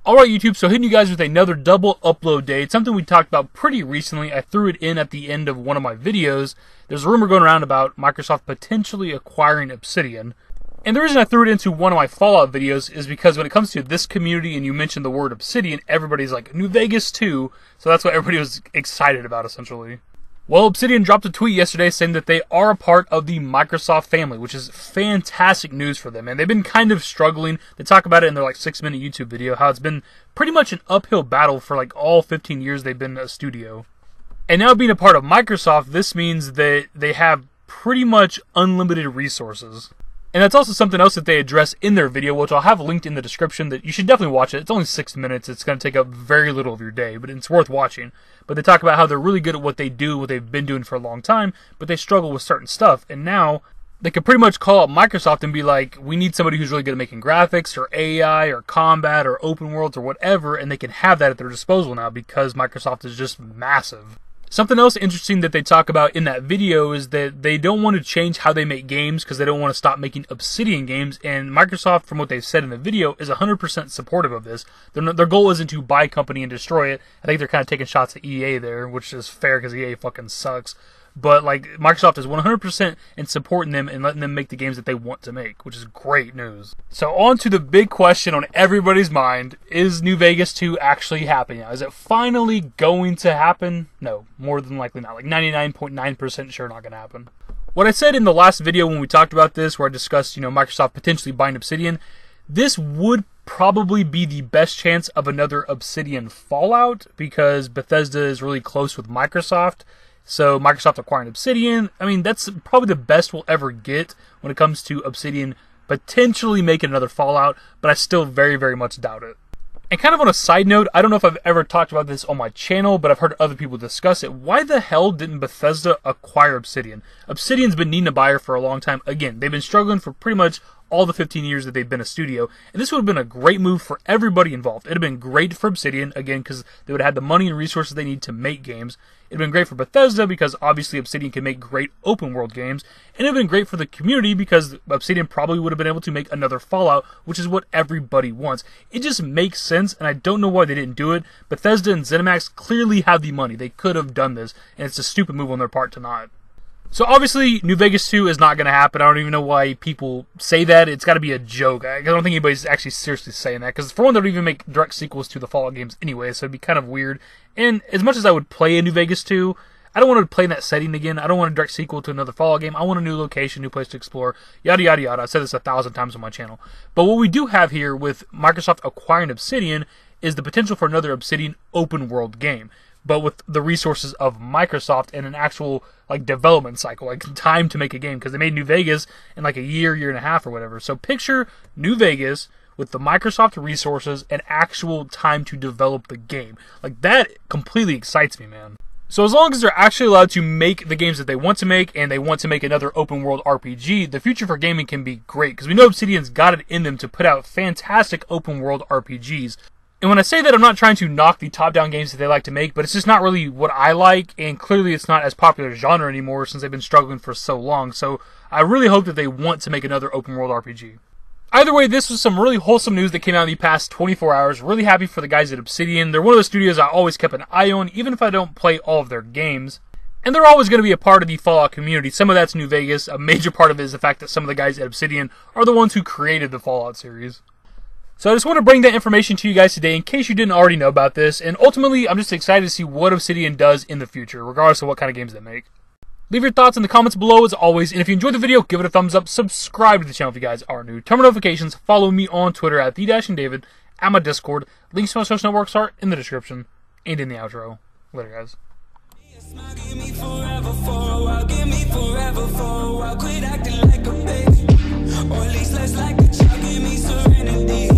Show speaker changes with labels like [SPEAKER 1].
[SPEAKER 1] Alright YouTube, so hitting you guys with another double upload day. It's something we talked about pretty recently. I threw it in at the end of one of my videos. There's a rumor going around about Microsoft potentially acquiring Obsidian. And the reason I threw it into one of my Fallout videos is because when it comes to this community and you mentioned the word Obsidian, everybody's like, New Vegas 2. So that's what everybody was excited about, essentially. Well, Obsidian dropped a tweet yesterday saying that they are a part of the Microsoft family, which is fantastic news for them. And they've been kind of struggling. They talk about it in their 6-minute YouTube video, how it's been pretty much an uphill battle for all 15 years they've been a studio. And now being a part of Microsoft, this means that they have pretty much unlimited resources. And that's also something else that they address in their video, which I'll have linked in the description, that you should definitely watch it. It's only 6 minutes. It's going to take up very little of your day, but it's worth watching. But they talk about how they're really good at what they do, what they've been doing for a long time, but they struggle with certain stuff. And now they can pretty much call up Microsoft and be like, we need somebody who's really good at making graphics or AI or combat or open worlds or whatever, and they can have that at their disposal now because Microsoft is just massive. Something else interesting that they talk about in that video is that they don't want to change how they make games because they don't want to stop making Obsidian games, and Microsoft, from what they've said in the video, is 100% supportive of this. Their goal isn't to buy a company and destroy it. I think they're kind of taking shots at EA there, which is fair because EA fucking sucks. But Microsoft is 100% in supporting them and letting them make the games that they want to make, which is great news. So on to the big question on everybody's mind: is New Vegas 2 actually happening now? Is it finally going to happen? No, more than likely not. 99.9% sure not going to happen. What I said in the last video when we talked about this, where I discussed, Microsoft potentially buying Obsidian, this would probably be the best chance of another Obsidian Fallout because Bethesda is really close with Microsoft. So Microsoft acquiring Obsidian, that's probably the best we'll ever get when it comes to Obsidian potentially making another Fallout, but I still very, very much doubt it. And kind of on a side note, I don't know if I've ever talked about this on my channel, but I've heard other people discuss it. Why the hell didn't Bethesda acquire Obsidian? Obsidian's been needing a buyer for a long time. Again, they've been struggling for pretty much all the 15 years that they've been a studio, and this would have been a great move for everybody involved. It would have been great for Obsidian, again, because they would have had the money and resources they need to make games. It would have been great for Bethesda, because obviously Obsidian can make great open world games, and it would have been great for the community, because Obsidian probably would have been able to make another Fallout, which is what everybody wants. It just makes sense, and I don't know why they didn't do it. Bethesda and ZeniMax clearly have the money. They could have done this, and it's a stupid move on their part to not. So obviously, New Vegas 2 is not going to happen. I don't even know why people say that. It's got to be a joke. I don't think anybody's actually seriously saying that. Because for one, they don't even make direct sequels to the Fallout games anyway, so it'd be kind of weird. And as much as I would play a New Vegas 2, I don't want to play in that setting again. I don't want a direct sequel to another Fallout game. I want a new location, new place to explore, yada, yada, yada. I've said this 1,000 times on my channel. But what we do have here with Microsoft acquiring Obsidian is the potential for another Obsidian open world game, but with the resources of Microsoft and an actual development cycle, time to make a game, because they made New Vegas in a year and a half or whatever. So picture New Vegas with the Microsoft resources and actual time to develop the game. That completely excites me, man. So as long as they're actually allowed to make the games that they want to make, and they want to make another open world RPG, the future for gaming can be great, because we know Obsidian's got it in them to put out fantastic open world RPGs. And when I say that, I'm not trying to knock the top-down games that they like to make, but it's just not really what I like, and clearly it's not as popular a genre anymore since they've been struggling for so long. So I really hope that they want to make another open-world RPG. Either way, this was some really wholesome news that came out in the past 24 hours. Really happy for the guys at Obsidian. They're one of the studios I always kept an eye on, even if I don't play all of their games. And they're always going to be a part of the Fallout community. Some of that's New Vegas. A major part of it is the fact that some of the guys at Obsidian are the ones who created the Fallout series. So I just want to bring that information to you guys today in case you didn't already know about this. And ultimately, I'm just excited to see what Obsidian does in the future, regardless of what kind of games they make. Leave your thoughts in the comments below as always. And if you enjoyed the video, give it a thumbs up. Subscribe to the channel if you guys are new. Turn on notifications. Follow me on Twitter at @the-david. At my Discord. Links to my social networks are in the description and in the outro. Later, guys.
[SPEAKER 2] Give me forever for a while, give me forever for a while. Quit acting like a baby, or at least less like a child. Give me serenity.